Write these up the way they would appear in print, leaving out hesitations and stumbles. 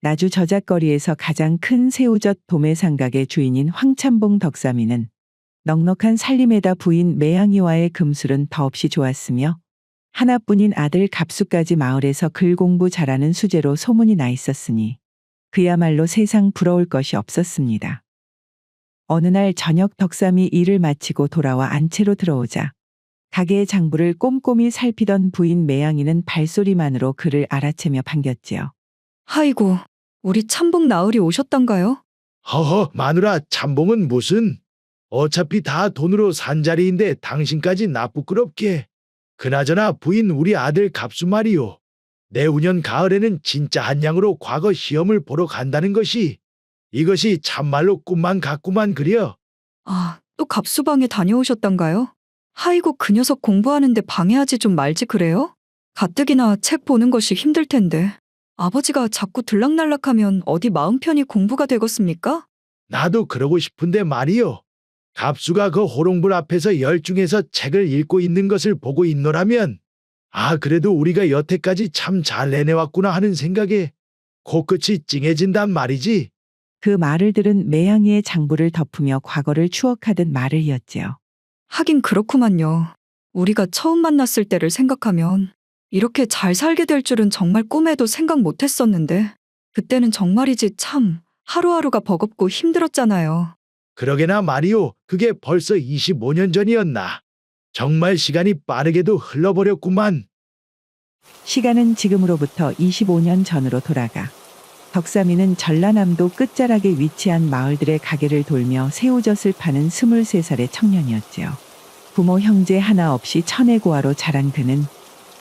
나주 저작거리에서 가장 큰 새우젓 도매상각의 주인인 황참봉 덕삼이는 넉넉한 살림에다 부인 매양이와의 금술은 더없이 좋았으며 하나뿐인 아들 갑수까지 마을에서 글 공부 잘하는 수재로 소문이 나 있었으니 그야말로 세상 부러울 것이 없었습니다. 어느 날 저녁 덕삼이 일을 마치고 돌아와 안채로 들어오자 가게의 장부를 꼼꼼히 살피던 부인 매양이는 발소리만으로 그를 알아채며 반겼지요. 아이고, 우리 참봉 나으리 오셨던가요? 허허, 마누라, 참봉은 무슨? 어차피 다 돈으로 산 자리인데 당신까지 나쁘끄럽게. 그나저나 부인 우리 아들 갑수 말이요. 내후년 가을에는 진짜 한양으로 과거 시험을 보러 간다는 것이 이것이 참말로 꿈만 같구만 그려. 아, 또 갑수방에 다녀오셨던가요? 아이고, 그 녀석 공부하는데 방해하지 좀 말지 그래요? 가뜩이나 책 보는 것이 힘들 텐데. 아버지가 자꾸 들락날락하면 어디 마음 편히 공부가 되겠습니까? 나도 그러고 싶은데 말이요. 갑수가 그 호롱불 앞에서 열중해서 책을 읽고 있는 것을 보고 있노라면 그래도 우리가 여태까지 참 잘 내내왔구나 하는 생각에 코끝이 찡해진단 말이지. 그 말을 들은 매양이의 장부를 덮으며 과거를 추억하듯 말을 이었지요. 하긴 그렇구만요. 우리가 처음 만났을 때를 생각하면 이렇게 잘 살게 될 줄은 정말 꿈에도 생각 못 했었는데 그때는 정말이지 참 하루하루가 버겁고 힘들었잖아요. 그러게나 말이요. 그게 벌써 25년 전이었나. 정말 시간이 빠르게도 흘러버렸구만. 시간은 지금으로부터 25년 전으로 돌아가 덕삼이는 전라남도 끝자락에 위치한 마을들의 가게를 돌며 새우젓을 파는 23살의 청년이었지요. 부모 형제 하나 없이 천혜고아로 자란 그는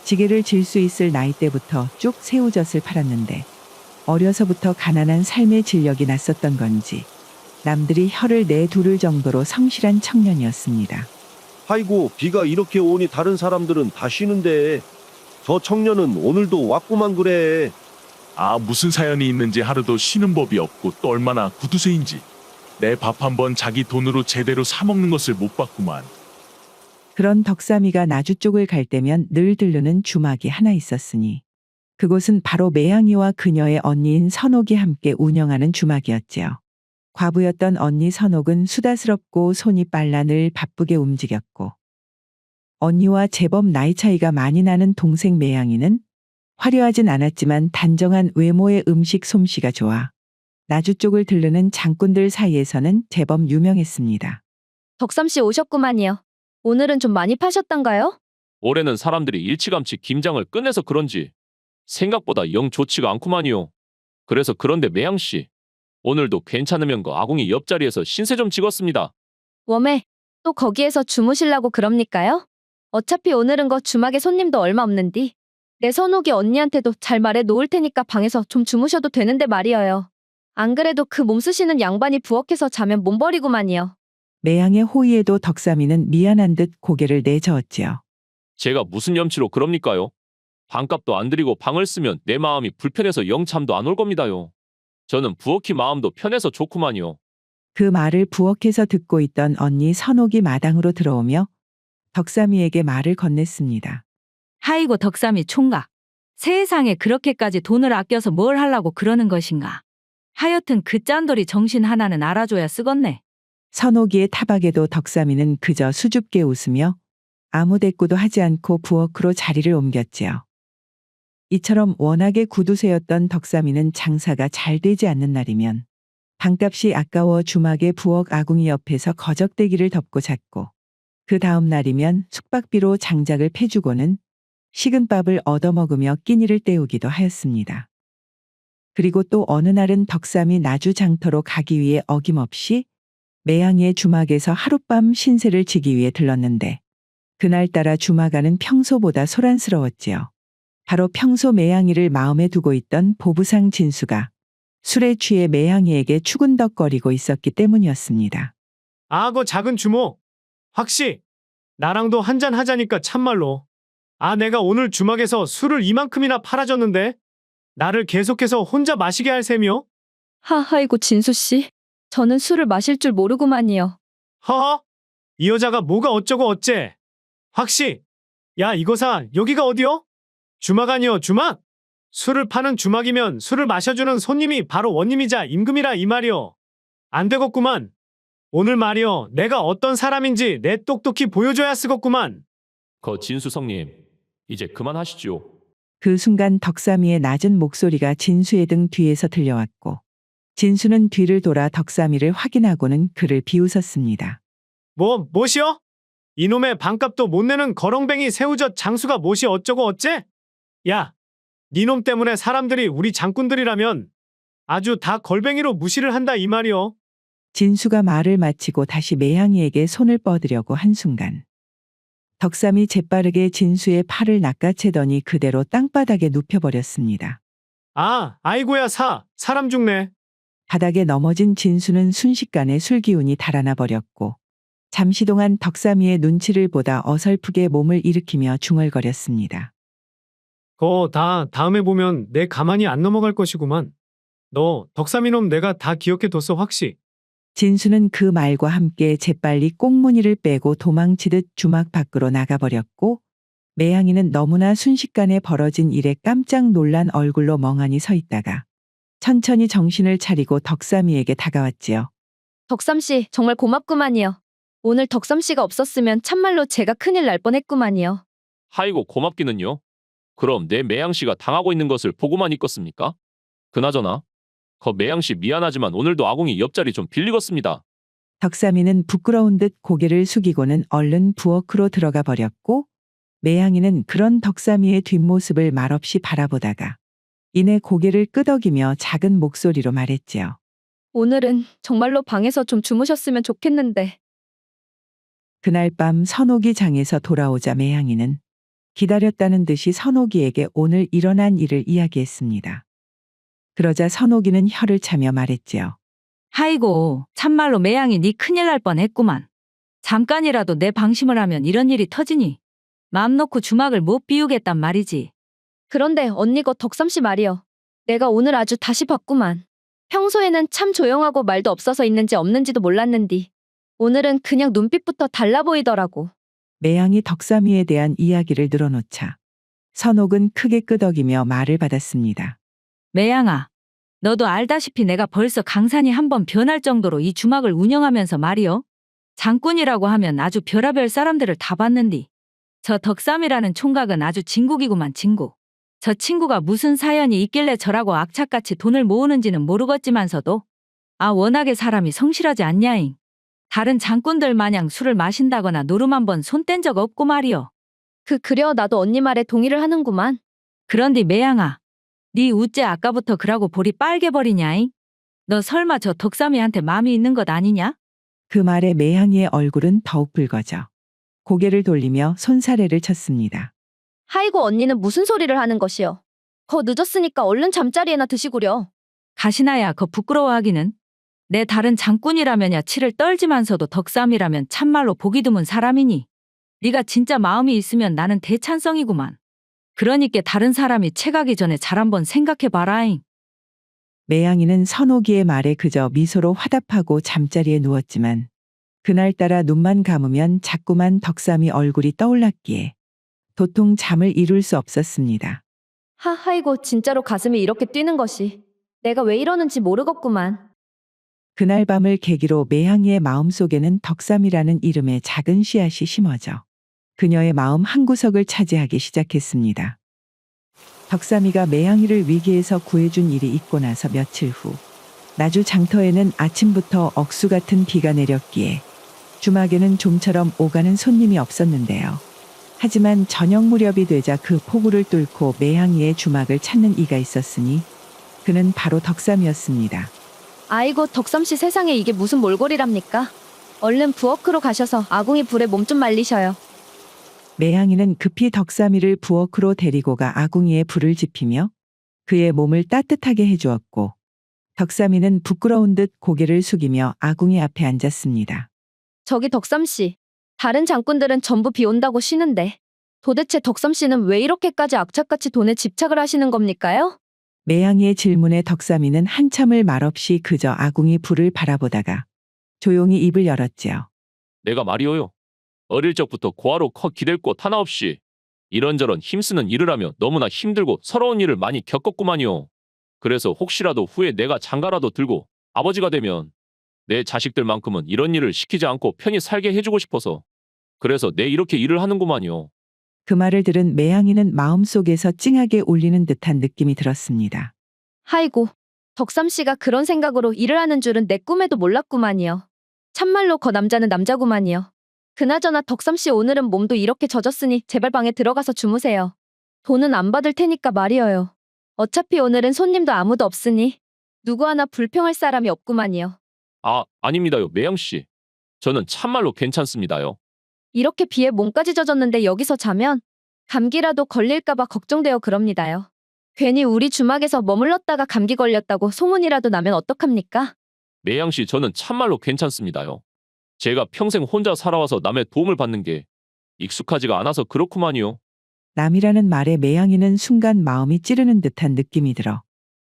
지게를 질 수 있을 나이 때부터 쭉 새우젓을 팔았는데 어려서부터 가난한 삶의 진력이 났었던 건지 남들이 혀를 내두를 정도로 성실한 청년이었습니다. 아이고, 비가 이렇게 오니 다른 사람들은 다 쉬는데 저 청년은 오늘도 왔구만 그래. 무슨 사연이 있는지 하루도 쉬는 법이 없고 또 얼마나 구두쇠인지. 내 밥 한번 자기 돈으로 제대로 사 먹는 것을 못 봤구만. 그런 덕삼이가 나주 쪽을 갈 때면 늘 들르는 주막이 하나 있었으니 그곳은 바로 매양이와 그녀의 언니인 선옥이 함께 운영하는 주막이었지요. 과부였던 언니 선옥은 수다스럽고 손이 빨라 늘 바쁘게 움직였고 언니와 제법 나이 차이가 많이 나는 동생 매양이는 화려하진 않았지만 단정한 외모의 음식 솜씨가 좋아 나주 쪽을 들르는 장꾼들 사이에서는 제법 유명했습니다. 덕삼씨 오셨구만요. 오늘은 좀 많이 파셨던가요? 올해는 사람들이 일찌감치 김장을 끝내서 그런지 생각보다 영 좋지가 않구만요. 그래서 그런데 매양씨, 오늘도 괜찮으면 그 아궁이 옆자리에서 신세 좀 지었습니다. 웜에 또 거기에서 주무실라고 그럽니까요? 어차피 오늘은 거 주막에 손님도 얼마 없는디. 내 선옥이 언니한테도 잘 말해 놓을 테니까 방에서 좀 주무셔도 되는데 말이어요. 안 그래도 그 몸 쓰시는 양반이 부엌에서 자면 몸버리구만이요. 매양의 호의에도 덕삼이는 미안한 듯 고개를 내저었지요. 제가 무슨 염치로 그럽니까요? 방값도 안 드리고 방을 쓰면 내 마음이 불편해서 영 잠도 안 올 겁니다요. 저는 부엌이 마음도 편해서 좋구만요. 그 말을 부엌에서 듣고 있던 언니 선옥이 마당으로 들어오며 덕삼이에게 말을 건넸습니다. 아이고 덕삼이 총각. 세상에 그렇게까지 돈을 아껴서 뭘 하려고 그러는 것인가. 하여튼 그 짠돌이 정신 하나는 알아줘야 쓰겄네. 선옥이의 타박에도 덕삼이는 그저 수줍게 웃으며 아무 대꾸도 하지 않고 부엌으로 자리를 옮겼지요. 이처럼 워낙에 구두쇠였던 덕삼이는 장사가 잘 되지 않는 날이면 방값이 아까워 주막의 부엌 아궁이 옆에서 거적대기를 덮고 잤고 그 다음 날이면 숙박비로 장작을 패주고는 식은 밥을 얻어먹으며 끼니를 때우기도 하였습니다. 그리고 또 어느 날은 덕삼이 나주 장터로 가기 위해 어김없이 매양이의 주막에서 하룻밤 신세를 지기 위해 들렀는데 그날따라 주막 안은 평소보다 소란스러웠지요. 바로 평소 매양이를 마음에 두고 있던 보부상 진수가 술에 취해 매양이에게 추근덕거리고 있었기 때문이었습니다. 그 작은 주모. 확시, 나랑도 한잔 하자니까 참말로. 내가 오늘 주막에서 술을 이만큼이나 팔아줬는데 나를 계속해서 혼자 마시게 할 셈이요? 하하이고 진수씨. 저는 술을 마실 줄 모르구만이요. 허허? 이 여자가 뭐가 어쩌고 어째? 확시, 야 이거사 여기가 어디요? 주막 아니여 주막? 술을 파는 주막이면 술을 마셔주는 손님이 바로 원님이자 임금이라 이 말이오. 안 되겠구만. 오늘 말이오. 내가 어떤 사람인지 내 똑똑히 보여줘야 쓰겠구만. 진수성님, 이제 그만하시죠. 그 순간 덕삼이의 낮은 목소리가 진수의 등 뒤에서 들려왔고 진수는 뒤를 돌아 덕삼이를 확인하고는 그를 비웃었습니다. 뭐시오? 이놈의 반값도 못 내는 거렁뱅이 새우젓 장수가 못이 어쩌고 어째? 야, 니놈 때문에 사람들이 우리 장군들이라면 아주 다 걸뱅이로 무시를 한다 이 말이오. 진수가 말을 마치고 다시 매향이에게 손을 뻗으려고 한순간 덕삼이 재빠르게 진수의 팔을 낚아채더니 그대로 땅바닥에 눕혀버렸습니다. 아이고야 사람 죽네. 바닥에 넘어진 진수는 순식간에 술기운이 달아나 버렸고 잠시 동안 덕삼이의 눈치를 보다 어설프게 몸을 일으키며 중얼거렸습니다. 다음에 보면 내 가만히 안 넘어갈 것이구만. 너 덕삼이놈 내가 다 기억해 뒀어 확시. 진수는 그 말과 함께 재빨리 꽁무니를 빼고 도망치듯 주막 밖으로 나가버렸고 매향이는 너무나 순식간에 벌어진 일에 깜짝 놀란 얼굴로 멍하니 서 있다가 천천히 정신을 차리고 덕삼이에게 다가왔지요. 덕삼씨, 정말 고맙구만이요. 오늘 덕삼씨가 없었으면 참말로 제가 큰일 날 뻔했구만이요. 하이고 고맙기는요. 그럼 내 매양씨가 당하고 있는 것을 보고만 있겠습니까? 그나저나 매양씨 미안하지만 오늘도 아궁이 옆자리 좀 빌리겠습니다. 덕삼이는 부끄러운 듯 고개를 숙이고는 얼른 부엌으로 들어가 버렸고 매향이는 그런 덕삼이의 뒷모습을 말없이 바라보다가 이내 고개를 끄덕이며 작은 목소리로 말했지요. 오늘은 정말로 방에서 좀 주무셨으면 좋겠는데. 그날 밤 선옥이 장에서 돌아오자 매향이는 기다렸다는 듯이 선옥이에게 오늘 일어난 일을 이야기했습니다. 그러자 선옥이는 혀를 차며 말했지요. 아이고, 참말로 매양이 네 큰일 날 뻔했구만. 잠깐이라도 내 방심을 하면 이런 일이 터지니 맘 놓고 주막을 못 비우겠단 말이지. 그런데 언니거 덕삼씨 말이요. 내가 오늘 아주 다시 봤구만. 평소에는 참 조용하고 말도 없어서 있는지 없는지도 몰랐는디 오늘은 그냥 눈빛부터 달라 보이더라고. 매향이 덕삼이에 대한 이야기를 늘어놓자 선옥은 크게 끄덕이며 말을 받았습니다. 매양아, 너도 알다시피 내가 벌써 강산이 한번 변할 정도로 이 주막을 운영하면서 말이요. 장군이라고 하면 아주 별하별 사람들을 다 봤는디. 저 덕삼이라는 총각은 아주 진국이구만 진국. 저 친구가 무슨 사연이 있길래 저라고 악착같이 돈을 모으는지는 모르겠지만서도 워낙에 사람이 성실하지 않냐잉. 다른 장군들 마냥 술을 마신다거나 노름 한번 손 뗀 적 없고 말이요. 그려 나도 언니 말에 동의를 하는구만. 그런디 매양아, 네 우째 아까부터 그러고 볼이 빨개버리냐잉? 너 설마 저 덕삼이한테 마음이 있는 것 아니냐? 그 말에 매향이의 얼굴은 더욱 붉어져 고개를 돌리며 손사래를 쳤습니다. 하이고 언니는 무슨 소리를 하는 것이요. 늦었으니까 얼른 잠자리에나 드시구려. 가시나야 거 부끄러워하기는. 내 다른 장군이라면야 치를 떨지만서도 덕삼이라면 참말로 보기 드문 사람이니. 네가 진짜 마음이 있으면 나는 대찬성이구만. 그러니까 다른 사람이 채가기 전에 잘 한번 생각해봐라잉. 매향이는 선옥이의 말에 그저 미소로 화답하고 잠자리에 누웠지만 그날따라 눈만 감으면 자꾸만 덕삼이 얼굴이 떠올랐기에 도통 잠을 이룰 수 없었습니다. 하이고 진짜로 가슴이 이렇게 뛰는 것이. 내가 왜 이러는지 모르겠구만. 그날 밤을 계기로 매향이의 마음속에는 덕삼이라는 이름의 작은 씨앗이 심어져 그녀의 마음 한구석을 차지하기 시작했습니다. 덕삼이가 매향이를 위기에서 구해준 일이 있고 나서 며칠 후 나주 장터에는 아침부터 억수 같은 비가 내렸기에 주막에는 좀처럼 오가는 손님이 없었는데요. 하지만 저녁 무렵이 되자 그 폭우를 뚫고 매향이의 주막을 찾는 이가 있었으니 그는 바로 덕삼이었습니다. 아이고 덕삼씨 세상에 이게 무슨 몰골이랍니까? 얼른 부엌으로 가셔서 아궁이 불에 몸 좀 말리셔요. 매향이는 급히 덕삼이를 부엌으로 데리고 가 아궁이에 불을 지피며 그의 몸을 따뜻하게 해주었고 덕삼이는 부끄러운 듯 고개를 숙이며 아궁이 앞에 앉았습니다. 저기 덕삼씨. 다른 장군들은 전부 비 온다고 쉬는데 도대체 덕삼씨는 왜 이렇게까지 악착같이 돈에 집착을 하시는 겁니까요? 매향이의 질문에 덕삼이는 한참을 말없이 그저 아궁이 불을 바라보다가 조용히 입을 열었지요. 내가 말이오요. 어릴 적부터 고아로 기댈 곳 하나 없이 이런저런 힘쓰는 일을 하며 너무나 힘들고 서러운 일을 많이 겪었구만요. 그래서 혹시라도 후에 내가 장가라도 들고 아버지가 되면 내 자식들만큼은 이런 일을 시키지 않고 편히 살게 해주고 싶어서 그래서 내 이렇게 일을 하는구만요. 그 말을 들은 매양이는 마음속에서 찡하게 울리는 듯한 느낌이 들었습니다. 아이고, 덕삼 씨가 그런 생각으로 일을 하는 줄은 내 꿈에도 몰랐구만요. 참말로 거 남자는 남자구만요. 그나저나 덕삼 씨 오늘은 몸도 이렇게 젖었으니 제발 방에 들어가서 주무세요. 돈은 안 받을 테니까 말이어요. 어차피 오늘은 손님도 아무도 없으니 누구 하나 불평할 사람이 없구만요. 아닙니다요, 매양씨. 저는 참말로 괜찮습니다요. 이렇게 비에 몸까지 젖었는데 여기서 자면 감기라도 걸릴까봐 걱정되어 그럽니다요. 괜히 우리 주막에서 머물렀다가 감기 걸렸다고 소문이라도 나면 어떡합니까? 매양씨, 저는 참말로 괜찮습니다요. 제가 평생 혼자 살아와서 남의 도움을 받는 게 익숙하지가 않아서 그렇구만요. 남이라는 말에 매양이는 순간 마음이 찌르는 듯한 느낌이 들어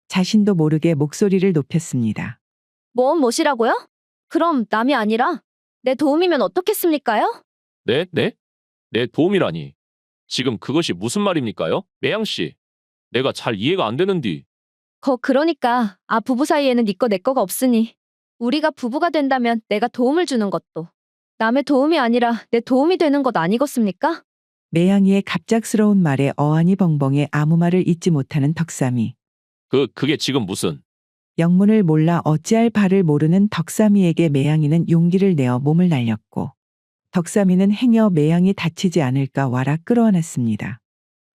자신도 모르게 목소리를 높였습니다. 뭐시라고요? 그럼 남이 아니라 내 도움이면 어떻겠습니까요? 네? 내 도움이라니. 지금 그것이 무슨 말입니까요? 매양씨, 내가 잘 이해가 안 되는디. 그러니까 부부 사이에는 네 거 내 거가 없으니 우리가 부부가 된다면 내가 도움을 주는 것도 남의 도움이 아니라 내 도움이 되는 것 아니겠습니까? 매양이의 갑작스러운 말에 어안이 벙벙해 아무 말을 잇지 못하는 덕삼이. 그게 지금 무슨... 영문을 몰라 어찌할 바를 모르는 덕삼이에게 매양이는 용기를 내어 몸을 날렸고 덕삼이는 행여 매양이 다치지 않을까 와라 끌어안았습니다.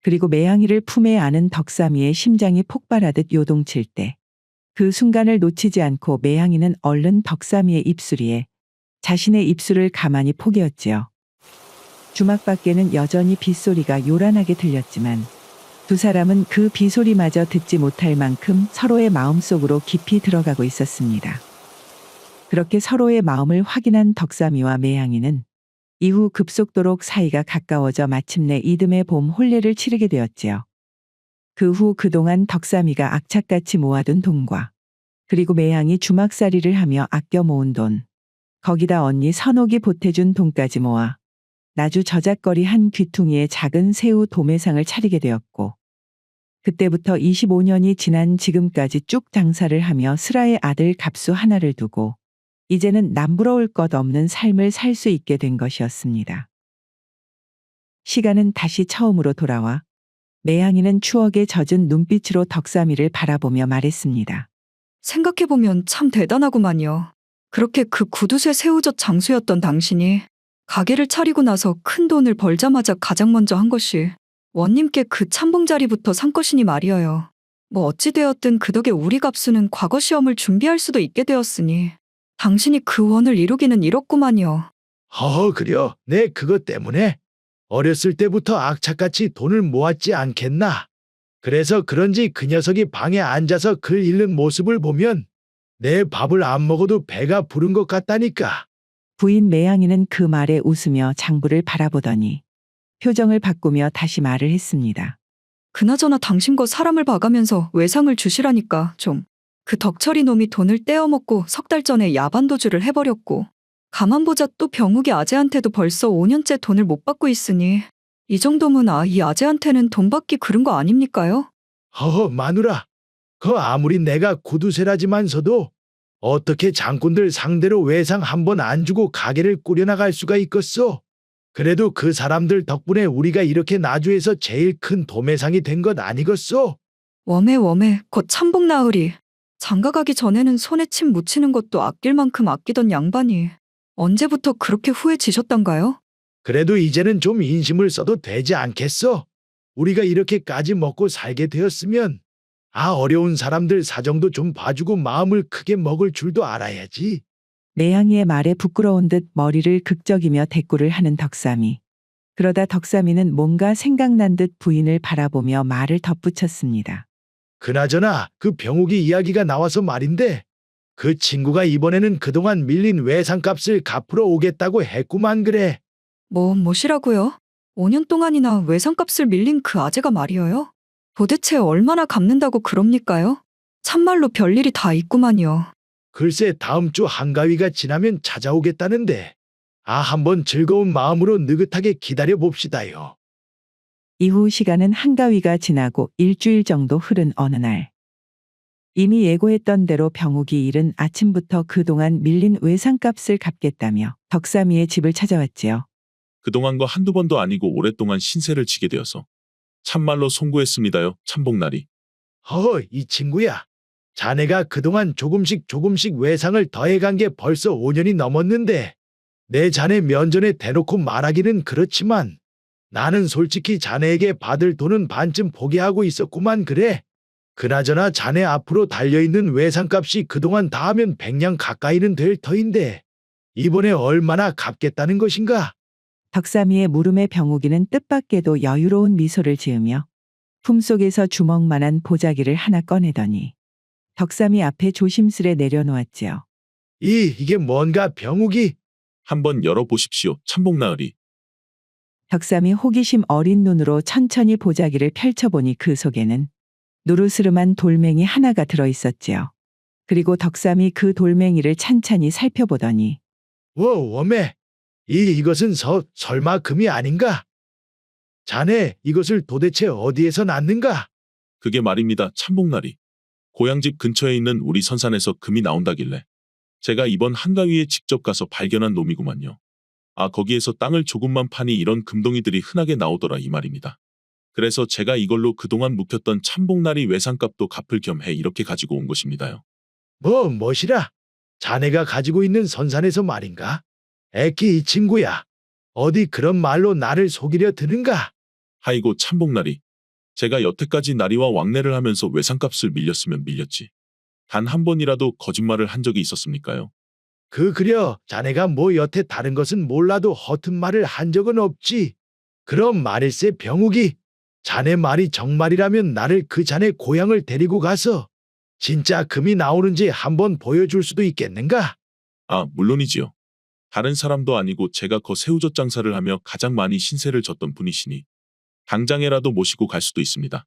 그리고 매양이를 품에 안은 덕삼이의 심장이 폭발하듯 요동칠 때 그 순간을 놓치지 않고 매양이는 얼른 덕삼이의 입술위에 자신의 입술을 가만히 포개었지요. 주막 밖에는 여전히 빗소리가 요란하게 들렸지만 두 사람은 그 비소리마저 듣지 못할 만큼 서로의 마음속으로 깊이 들어가고 있었습니다. 그렇게 서로의 마음을 확인한 덕삼이와 매양이는 이후 급속도로 사이가 가까워져 마침내 이듬해 봄 혼례를 치르게 되었지요. 그 후 그동안 덕삼이가 악착같이 모아둔 돈과 그리고 매양이 주막살이를 하며 아껴 모은 돈, 거기다 언니 선옥이 보태준 돈까지 모아 나주 저작거리 한 귀퉁이에 작은 새우 도매상을 차리게 되었고 그때부터 25년이 지난 지금까지 쭉 장사를 하며 슬아의 아들 갑수 하나를 두고 이제는 남부러울 것 없는 삶을 살 수 있게 된 것이었습니다. 시간은 다시 처음으로 돌아와 매양이는 추억에 젖은 눈빛으로 덕삼이를 바라보며 말했습니다. 생각해보면 참 대단하구만요. 그렇게 그 구두쇠 새우젓 장수였던 당신이 가게를 차리고 나서 큰 돈을 벌자마자 가장 먼저 한 것이 원님께 그 참봉자리부터 산 것이니 말이어요. 뭐 어찌되었든 그 덕에 우리 갑수는 과거 시험을 준비할 수도 있게 되었으니 당신이 그 원을 이루기는 이렇구만요. 그려. 내 그것 때문에 어렸을 때부터 악착같이 돈을 모았지 않겠나. 그래서 그런지 그 녀석이 방에 앉아서 글 읽는 모습을 보면 내 밥을 안 먹어도 배가 부른 것 같다니까. 부인 매양이는 그 말에 웃으며 장부를 바라보더니 표정을 바꾸며 다시 말을 했습니다. 그나저나 당신 거 사람을 봐가면서 외상을 주시라니까 좀. 그 덕철이 놈이 돈을 떼어먹고 석 달 전에 야반도주를 해버렸고 가만 보자 또 병욱이 아재한테도 벌써 5년째 돈을 못 받고 있으니 이 정도면 이 아재한테는 돈 받기 그른 거 아닙니까요? 마누라. 아무리 내가 구두쇠라지만서도 어떻게 장꾼들 상대로 외상 한 번 안 주고 가게를 꾸려나갈 수가 있겠소? 그래도 그 사람들 덕분에 우리가 이렇게 나주에서 제일 큰 도매상이 된 것 아니겠소? 웜에 곧 참복 나으리. 장가 가기 전에는 손에 침 묻히는 것도 아낄 만큼 아끼던 양반이 언제부터 그렇게 후회지셨던가요? 그래도 이제는 좀 인심을 써도 되지 않겠어? 우리가 이렇게까지 먹고 살게 되었으면 어려운 사람들 사정도 좀 봐주고 마음을 크게 먹을 줄도 알아야지. 매양이의 말에 부끄러운 듯 머리를 극적이며 대꾸를 하는 덕삼이. 그러다 덕삼이는 뭔가 생각난 듯 부인을 바라보며 말을 덧붙였습니다. 그나저나 그 병욱이 이야기가 나와서 말인데 그 친구가 이번에는 그동안 밀린 외상값을 갚으러 오겠다고 했구만 그래. 뭐시라고요? 5년 동안이나 외상값을 밀린 그 아재가 말이어요? 도대체 얼마나 갚는다고 그럽니까요? 참말로 별일이 다 있구만요. 글쎄 다음 주 한가위가 지나면 찾아오겠다는데 한번 즐거운 마음으로 느긋하게 기다려 봅시다요. 이후 시간은 한가위가 지나고 일주일 정도 흐른 어느 날. 이미 예고했던 대로 병욱이 이른 아침부터 그동안 밀린 외상값을 갚겠다며 덕삼이의 집을 찾아왔지요. 그동안과 한두 번도 아니고 오랫동안 신세를 지게 되어서 참말로 송구했습니다요, 참복날이. 이 친구야. 자네가 그동안 조금씩 외상을 더해간 게 벌써 5년이 넘었는데 내 자네 면전에 대놓고 말하기는 그렇지만 나는 솔직히 자네에게 받을 돈은 반쯤 포기하고 있었구만 그래. 그나저나 자네 앞으로 달려있는 외상값이 그동안 다 하면 100냥 가까이는 될 터인데 이번에 얼마나 갚겠다는 것인가? 덕삼이의 물음에 병욱이는 뜻밖에도 여유로운 미소를 지으며 품속에서 주먹만한 보자기를 하나 꺼내더니 덕삼이 앞에 조심스레 내려놓았지요. 이게 뭔가 병욱이? 한번 열어보십시오, 참복나으리. 덕삼이 호기심 어린 눈으로 천천히 보자기를 펼쳐보니 그 속에는 누르스름한 돌멩이 하나가 들어있었지요. 그리고 덕삼이 그 돌멩이를 찬찬히 살펴보더니 워메, 이것은 설마 금이 아닌가? 자네 이것을 도대체 어디에서 났는가? 그게 말입니다, 참복나리. 고향집 근처에 있는 우리 선산에서 금이 나온다길래 제가 이번 한가위에 직접 가서 발견한 놈이구만요. 거기에서 땅을 조금만 파니 이런 금동이들이 흔하게 나오더라 이 말입니다. 그래서 제가 이걸로 그동안 묵혔던 참복나리 외상값도 갚을 겸해 이렇게 가지고 온 것입니다요. 멋이라? 자네가 가지고 있는 선산에서 말인가? 애기 이 친구야. 어디 그런 말로 나를 속이려 드는가? 하이고 참복나리. 제가 여태까지 나리와 왕래를 하면서 외상값을 밀렸으면 밀렸지. 단 한 번이라도 거짓말을 한 적이 있었습니까요? 그려 자네가 여태 다른 것은 몰라도 허튼 말을 한 적은 없지. 그럼 말일세 병욱이. 자네 말이 정말이라면 나를 그 자네 고향을 데리고 가서 진짜 금이 나오는지 한번 보여줄 수도 있겠는가? 물론이지요. 다른 사람도 아니고 제가 새우젓 장사를 하며 가장 많이 신세를 졌던 분이시니 당장에라도 모시고 갈 수도 있습니다.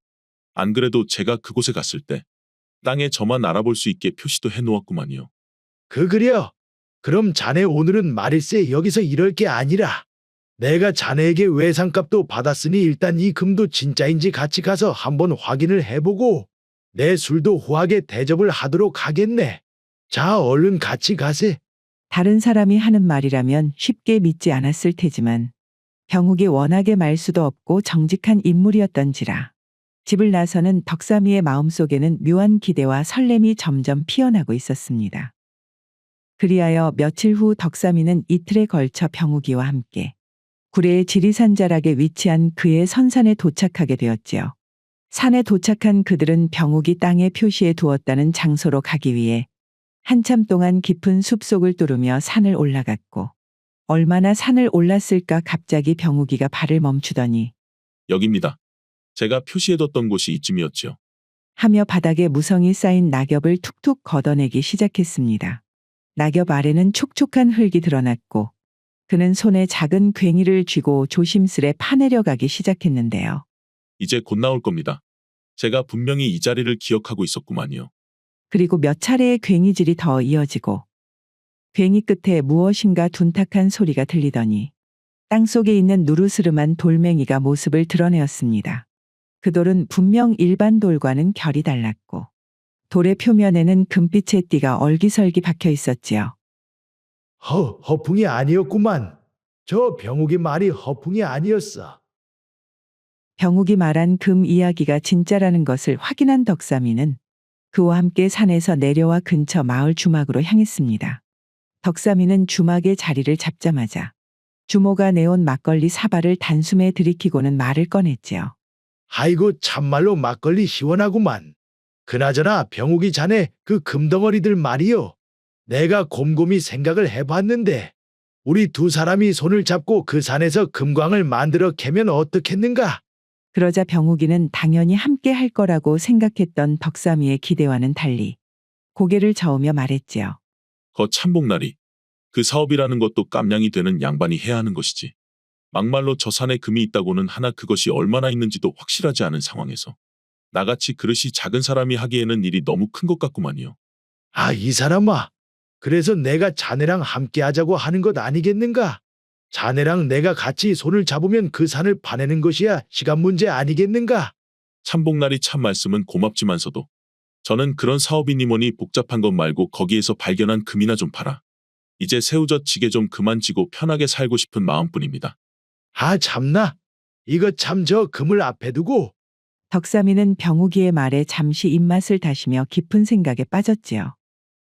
안 그래도 제가 그곳에 갔을 때 땅에 저만 알아볼 수 있게 표시도 해놓았구만요. 그려. 그럼 자네 오늘은 말일세 여기서 이럴 게 아니라 내가 자네에게 외상값도 받았으니 일단 이 금도 진짜인지 같이 가서 한번 확인을 해보고 내 술도 후하게 대접을 하도록 하겠네. 자, 얼른 같이 가세. 다른 사람이 하는 말이라면 쉽게 믿지 않았을 테지만 병욱이 워낙에 말수도 없고 정직한 인물이었던지라 집을 나서는 덕삼이의 마음속에는 묘한 기대와 설렘이 점점 피어나고 있었습니다. 그리하여 며칠 후 덕삼이는 이틀에 걸쳐 병욱이와 함께 구례의 지리산 자락에 위치한 그의 선산에 도착하게 되었지요. 산에 도착한 그들은 병욱이 땅에 표시해 두었다는 장소로 가기 위해 한참 동안 깊은 숲속을 뚫으며 산을 올라갔고 얼마나 산을 올랐을까 갑자기 병욱이가 발을 멈추더니 여기입니다. 제가 표시해뒀던 곳이 이쯤이었죠. 하며 바닥에 무성이 쌓인 낙엽을 툭툭 걷어내기 시작했습니다. 낙엽 아래는 촉촉한 흙이 드러났고 그는 손에 작은 괭이를 쥐고 조심스레 파내려가기 시작했는데요. 이제 곧 나올 겁니다. 제가 분명히 이 자리를 기억하고 있었구만요. 그리고 몇 차례의 괭이질이 더 이어지고 괭이 끝에 무엇인가 둔탁한 소리가 들리더니 땅속에 있는 누르스름한 돌멩이가 모습을 드러내었습니다. 그 돌은 분명 일반 돌과는 결이 달랐고 돌의 표면에는 금빛의 띠가 얼기설기 박혀 있었지요. 허풍이 아니었구만. 저 병욱이 말이 허풍이 아니었어. 병욱이 말한 금 이야기가 진짜라는 것을 확인한 덕삼이는 그와 함께 산에서 내려와 근처 마을 주막으로 향했습니다. 덕삼이는 주막의 자리를 잡자마자 주모가 내온 막걸리 사발을 단숨에 들이키고는 말을 꺼냈지요. 아이고 참말로 막걸리 시원하구만. 그나저나 병욱이 자네 그 금덩어리들 말이요. 내가 곰곰이 생각을 해봤는데 우리 두 사람이 손을 잡고 그 산에서 금광을 만들어 캐면 어떻겠는가? 그러자 병욱이는 당연히 함께 할 거라고 생각했던 덕삼이의 기대와는 달리 고개를 저으며 말했지요. 참복나리. 그 사업이라는 것도 깜냥이 되는 양반이 해야 하는 것이지. 막말로 저 산에 금이 있다고는 하나 그것이 얼마나 있는지도 확실하지 않은 상황에서 나같이 그릇이 작은 사람이 하기에는 일이 너무 큰 것 같구만요. 이 사람아. 그래서 내가 자네랑 함께 하자고 하는 것 아니겠는가? 자네랑 내가 같이 손을 잡으면 그 산을 파내는 것이야 시간 문제 아니겠는가? 참복날이 참 말씀은 고맙지만서도 저는 그런 사업이니 뭐니 복잡한 것 말고 거기에서 발견한 금이나 좀 팔아. 이제 새우젓 지게 좀 그만 지고 편하게 살고 싶은 마음뿐입니다. 아 참나. 이거 참 저 금을 앞에 두고 덕삼이는 병욱이의 말에 잠시 입맛을 다시며 깊은 생각에 빠졌지요.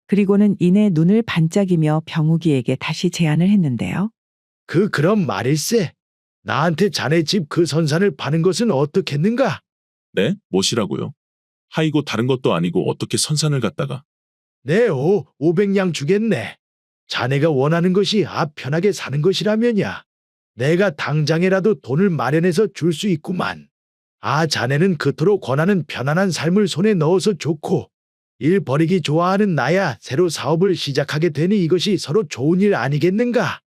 그리고는 이내 눈을 반짝이며 병욱이에게 다시 제안을 했는데요. 그럼 말일세. 나한테 자네 집 그 선산을 파는 것은 어떻겠는가? 네? 뭐시라고요? 하이고 다른 것도 아니고 어떻게 선산을 갖다가. 네, 500냥 주겠네. 자네가 원하는 것이 편하게 사는 것이라면야. 내가 당장에라도 돈을 마련해서 줄 수 있구만. 자네는 그토록 권하는 편안한 삶을 손에 넣어서 좋고 일 벌이기 좋아하는 나야 새로 사업을 시작하게 되니 이것이 서로 좋은 일 아니겠는가?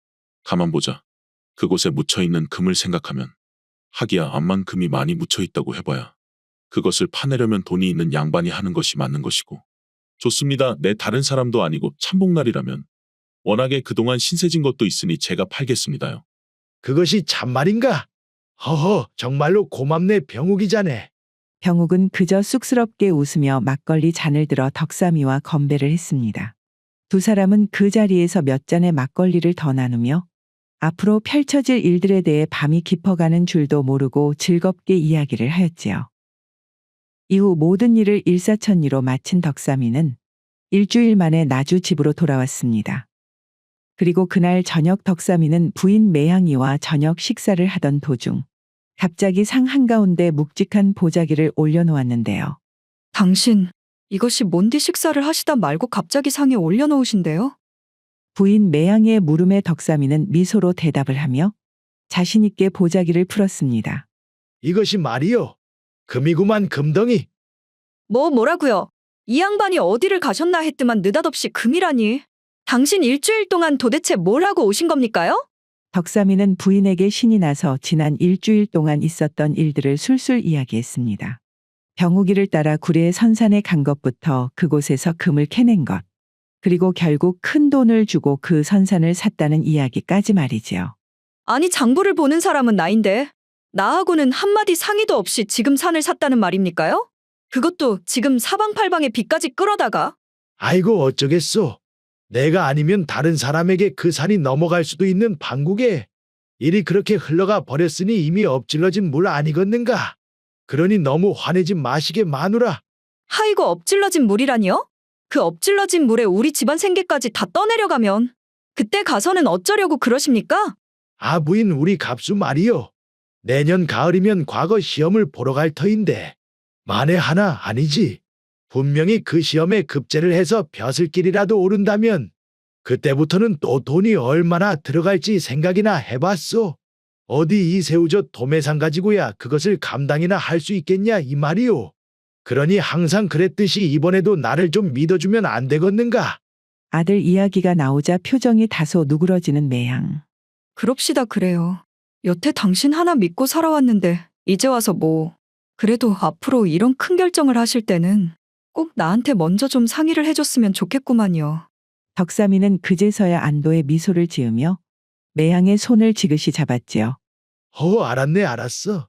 가만 보자. 그곳에 묻혀있는 금을 생각하면 하기야 암만 금이 많이 묻혀있다고 해봐야 그것을 파내려면 돈이 있는 양반이 하는 것이 맞는 것이고. 좋습니다. 내 다른 사람도 아니고 참복날이라면 워낙에 그동안 신세진 것도 있으니 제가 팔겠습니다요. 그것이 참말인가? 허허, 정말로 고맙네 병욱이 자네. 병욱은 그저 쑥스럽게 웃으며 막걸리 잔을 들어 덕삼이와 건배를 했습니다. 두 사람은 그 자리에서 몇 잔의 막걸리를 더 나누며 앞으로 펼쳐질 일들에 대해 밤이 깊어가는 줄도 모르고 즐겁게 이야기를 하였지요. 이후 모든 일을 일사천리로 마친 덕삼이는 일주일 만에 나주 집으로 돌아왔습니다. 그리고 그날 저녁 덕삼이는 부인 매향이와 저녁 식사를 하던 도중 갑자기 상 한가운데 묵직한 보자기를 올려놓았는데요. 당신, 이것이 뭔디 식사를 하시다 말고 갑자기 상에 올려놓으신대요? 부인 매향이의 물음에 덕삼이는 미소로 대답을 하며 자신있게 보자기를 풀었습니다. 이것이 말이요. 금이구만 금덩이. 뭐라고요? 이 양반이 어디를 가셨나 했더만 느닷없이 금이라니. 당신 일주일 동안 도대체 뭘 하고 오신 겁니까요? 덕삼이는 부인에게 신이 나서 지난 일주일 동안 있었던 일들을 술술 이야기했습니다. 병욱이를 따라 구례의 선산에 간 것부터 그곳에서 금을 캐낸 것, 그리고 결국 큰 돈을 주고 그 선산을 샀다는 이야기까지 말이지요. 아니 장부를 보는 사람은 나인데 나하고는 한마디 상의도 없이 지금 산을 샀다는 말입니까요? 그것도 지금 사방팔방에 빚까지 끌어다가. 아이고 어쩌겠소. 내가 아니면 다른 사람에게 그 산이 넘어갈 수도 있는 판국에 일이 그렇게 흘러가 버렸으니 이미 엎질러진 물 아니겠는가? 그러니 너무 화내지 마시게 마누라. 하이고 엎질러진 물이라니요? 그 엎질러진 물에 우리 집안 생계까지 다 떠내려가면 그때 가서는 어쩌려고 그러십니까? 부인 우리 갑수 말이요. 내년 가을이면 과거 시험을 보러 갈 터인데 만에 하나 아니지. 분명히 그 시험에 급제를 해서 벼슬길이라도 오른다면 그때부터는 또 돈이 얼마나 들어갈지 생각이나 해봤소. 어디 이 새우젓 도매상 가지고야 그것을 감당이나 할 수 있겠냐 이 말이오. 그러니 항상 그랬듯이 이번에도 나를 좀 믿어주면 안 되겠는가? 아들 이야기가 나오자 표정이 다소 누그러지는 매향. 그럽시다 그래요. 여태 당신 하나 믿고 살아왔는데 이제 와서 뭐. 그래도 앞으로 이런 큰 결정을 하실 때는 꼭 나한테 먼저 좀 상의를 해줬으면 좋겠구만요. 덕삼이는 그제서야 안도의 미소를 지으며 매향의 손을 지그시 잡았지요. 알았네 알았어.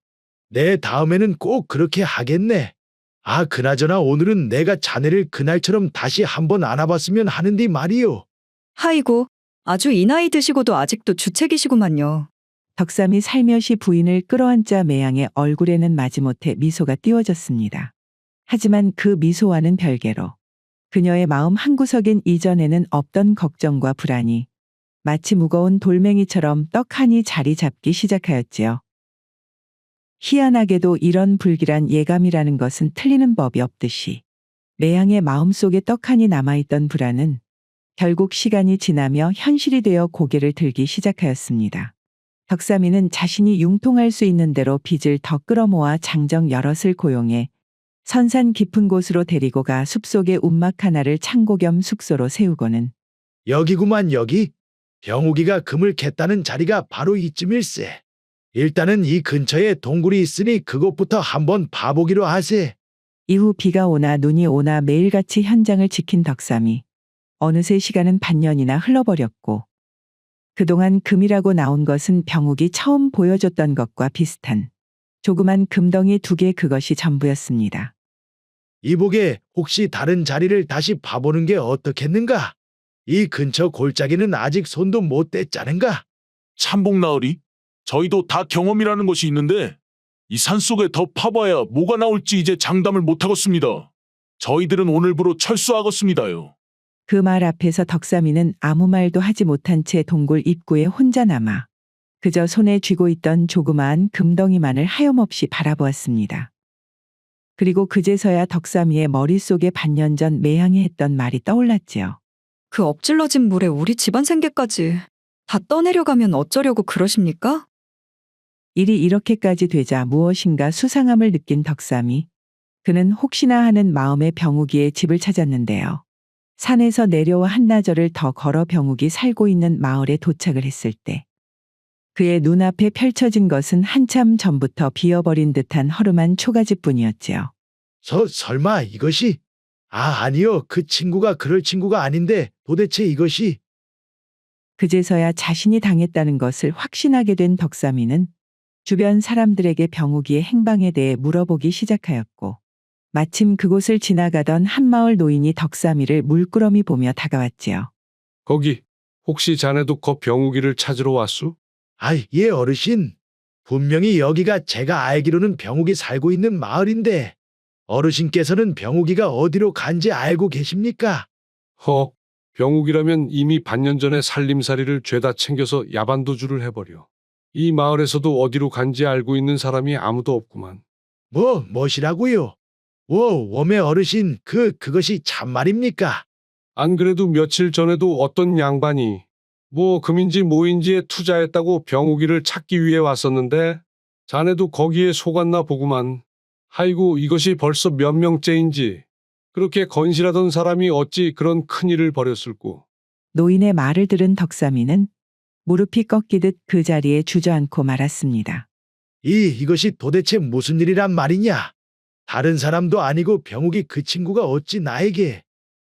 내 다음에는 꼭 그렇게 하겠네. 그나저나 오늘은 내가 자네를 그날처럼 다시 한번 안아봤으면 하는데 말이오. 하이고, 아주 이 나이 드시고도 아직도 주책이시구만요. 덕삼이 살며시 부인을 끌어안자 매향의 얼굴에는 마지못해 미소가 띄워졌습니다. 하지만 그 미소와는 별개로 그녀의 마음 한구석엔 이전에는 없던 걱정과 불안이 마치 무거운 돌멩이처럼 떡하니 자리 잡기 시작하였지요. 희한하게도 이런 불길한 예감이라는 것은 틀리는 법이 없듯이 매향의 마음속에 떡하니 남아있던 불안은 결국 시간이 지나며 현실이 되어 고개를 들기 시작하였습니다. 덕삼이는 자신이 융통할 수 있는 대로 빚을 더 끌어모아 장정 여럿을 고용해 선산 깊은 곳으로 데리고 가 숲속의 움막 하나를 창고 겸 숙소로 세우고는 여기구만 여기. 병욱이가 금을 캤다는 자리가 바로 이쯤일세. 일단은 이 근처에 동굴이 있으니 그곳부터 한번 봐보기로 하세. 이후 비가 오나 눈이 오나 매일같이 현장을 지킨 덕삼이 어느새 시간은 반년이나 흘러버렸고 그동안 금이라고 나온 것은 병욱이 처음 보여줬던 것과 비슷한 조그만 금덩이 2개, 그것이 전부였습니다. 이보게, 혹시 다른 자리를 다시 봐보는 게 어떻겠는가? 이 근처 골짜기는 아직 손도 못 댔자는가? 참복나으리, 저희도 다 경험이라는 것이 있는데 이 산속에 더 파봐야 뭐가 나올지 이제 장담을 못하겠습니다. 저희들은 오늘부로 철수하겠습니다요. 그 말 앞에서 덕삼이는 아무 말도 하지 못한 채 동굴 입구에 혼자 남아 그저 손에 쥐고 있던 조그마한 금덩이만을 하염없이 바라보았습니다. 그리고 그제서야 덕삼이의 머릿속에 반년 전 매향이 했던 말이 떠올랐지요. 그 엎질러진 물에 우리 집안 생계까지 다 떠내려가면 어쩌려고 그러십니까? 일이 이렇게까지 되자 무엇인가 수상함을 느낀 덕삼이 그는 혹시나 하는 마음에 병욱이의 집을 찾았는데요. 산에서 내려와 한나절을 더 걸어 병욱이 살고 있는 마을에 도착을 했을 때 그의 눈앞에 펼쳐진 것은 한참 전부터 비어버린 듯한 허름한 초가집뿐이었지요. 설마 이것이? 아니요. 그 친구가 그럴 친구가 아닌데 도대체 이것이? 그제서야 자신이 당했다는 것을 확신하게 된 덕삼이는 주변 사람들에게 병욱이의 행방에 대해 물어보기 시작하였고 마침 그곳을 지나가던 한마을 노인이 덕삼이를 물끄러미 보며 다가왔지요. 거기 혹시 자네도 거 병욱이를 찾으러 왔수? 예, 어르신. 분명히 여기가 제가 알기로는 병욱이 살고 있는 마을인데 어르신께서는 병욱이가 어디로 간지 알고 계십니까? 헉, 병욱이라면 이미 반년 전에 살림살이를 죄다 챙겨서 야반도주를 해버려. 이 마을에서도 어디로 간지 알고 있는 사람이 아무도 없구만. 뭐시라고요? 웜의 어르신, 그것이 참말입니까? 안 그래도 며칠 전에도 어떤 양반이 금인지 뭐인지에 투자했다고 병욱이를 찾기 위해 왔었는데 자네도 거기에 속았나 보구만. 아이고, 이것이 벌써 몇 명째인지. 그렇게 건실하던 사람이 어찌 그런 큰일을 벌였을꼬. 노인의 말을 들은 덕삼이는 무릎이 꺾이듯 그 자리에 주저앉고 말았습니다. 이것이 도대체 무슨 일이란 말이냐? 다른 사람도 아니고 병욱이 그 친구가 어찌 나에게?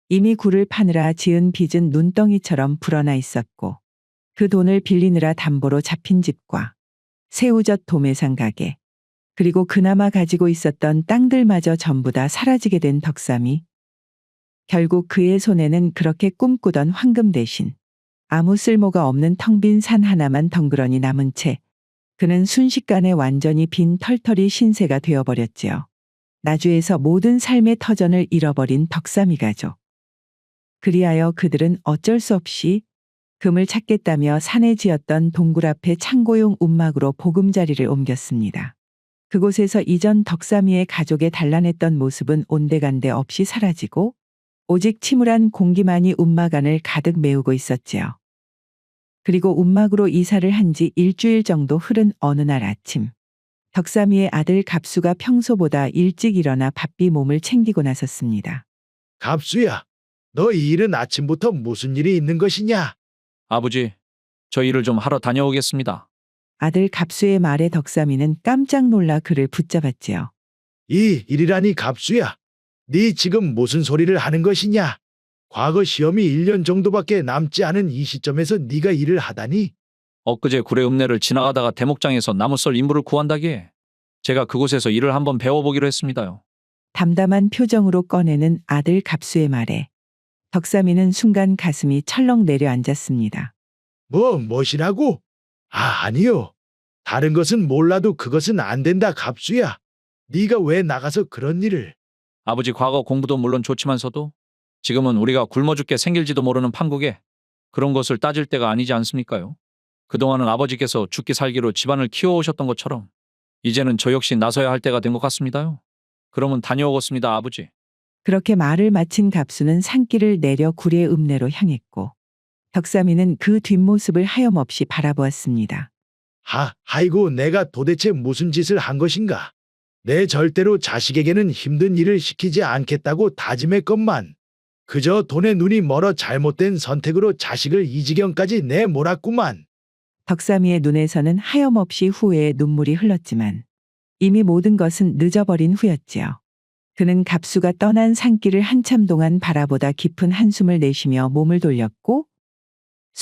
이미 굴을 파느라 지은 빚은 눈덩이처럼 불어나 있었고 그 돈을 빌리느라 담보로 잡힌 집과 새우젓 도매상 가게 그리고 그나마 가지고 있었던 땅들마저 전부 다 사라지게 된 덕삼이 결국 그의 손에는 그렇게 꿈꾸던 황금 대신 아무 쓸모가 없는 텅 빈 산 하나만 덩그러니 남은 채 그는 순식간에 완전히 빈 털털이 신세가 되어버렸지요. 나주에서 모든 삶의 터전을 잃어버린 덕삼이 가족. 그리하여 그들은 어쩔 수 없이 금을 찾겠다며 산에 지었던 동굴 앞에 창고용 움막으로 보금자리를 옮겼습니다. 그곳에서 이전 덕삼이의 가족의 단란했던 모습은 온데간데 없이 사라지고 오직 침울한 공기만이 움막 안을 가득 메우고 있었지요. 그리고 움막으로 이사를 한 지 일주일 정도 흐른 어느 날 아침 덕삼이의 아들 갑수가 평소보다 일찍 일어나 바삐 몸을 챙기고 나섰습니다. 갑수야, 너 이 일은 아침부터 무슨 일이 있는 것이냐? 아버지, 저 일을 좀 하러 다녀오겠습니다. 아들 갑수의 말에 덕삼이는 깜짝 놀라 그를 붙잡았지요. 이 일이라니 갑수야. 네 지금 무슨 소리를 하는 것이냐? 과거 시험이 1년 정도밖에 남지 않은 이 시점에서 네가 일을 하다니? 엊그제 구례읍내를 지나가다가 대목장에서 나무썰 인부를 구한다기에 제가 그곳에서 일을 한번 배워보기로 했습니다요. 담담한 표정으로 꺼내는 아들 갑수의 말에 덕삼이는 순간 가슴이 철렁 내려앉았습니다. 뭐시라고? 아니요. 다른 것은 몰라도 그것은 안 된다, 갑수야. 네가 왜 나가서 그런 일을? 아버지 과거 공부도 물론 좋지만서도 지금은 우리가 굶어 죽게 생길지도 모르는 판국에 그런 것을 따질 때가 아니지 않습니까요? 그동안은 아버지께서 죽기 살기로 집안을 키워오셨던 것처럼 이제는 저 역시 나서야 할 때가 된 것 같습니다요. 그러면 다녀오겠습니다, 아버지. 그렇게 말을 마친 갑수는 산길을 내려 구례읍내로 향했고 덕삼이는 그 뒷모습을 하염없이 바라보았습니다. 아이고, 내가 도대체 무슨 짓을 한 것인가? 내 절대로 자식에게는 힘든 일을 시키지 않겠다고 다짐했건만 그저 돈에 눈이 멀어 잘못된 선택으로 자식을 이 지경까지 내몰았구만. 덕삼이의 눈에서는 하염없이 후회의 눈물이 흘렀지만 이미 모든 것은 늦어버린 후였지요. 그는 갑수가 떠난 산길을 한참 동안 바라보다 깊은 한숨을 내쉬며 몸을 돌렸고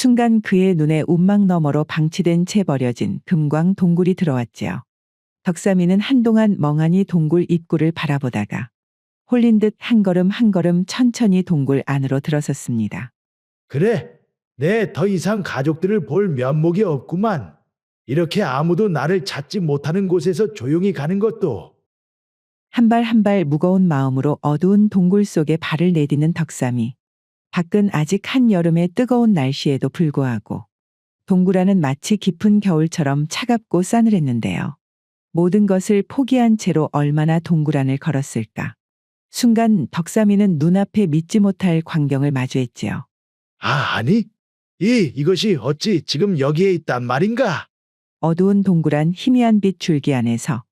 순간 그의 눈에 움막 너머로 방치된 채 버려진 금광 동굴이 들어왔지요. 덕삼이는 한동안 멍하니 동굴 입구를 바라보다가 홀린 듯 한 걸음 한 걸음 천천히 동굴 안으로 들어섰습니다. 그래, 내 더 이상 가족들을 볼 면목이 없구만. 이렇게 아무도 나를 찾지 못하는 곳에서 조용히 가는 것도. 한 발 한 발 무거운 마음으로 어두운 동굴 속에 발을 내딛는 덕삼이. 밖은 아직 한여름의 뜨거운 날씨에도 불구하고 동굴 안은 마치 깊은 겨울처럼 차갑고 싸늘했는데요. 모든 것을 포기한 채로 얼마나 동굴 안을 걸었을까. 순간 덕삼이는 눈앞에 믿지 못할 광경을 마주했지요. 아니? 이것이 어찌 지금 여기에 있단 말인가? 어두운 동굴 안 희미한 빛 줄기 안에서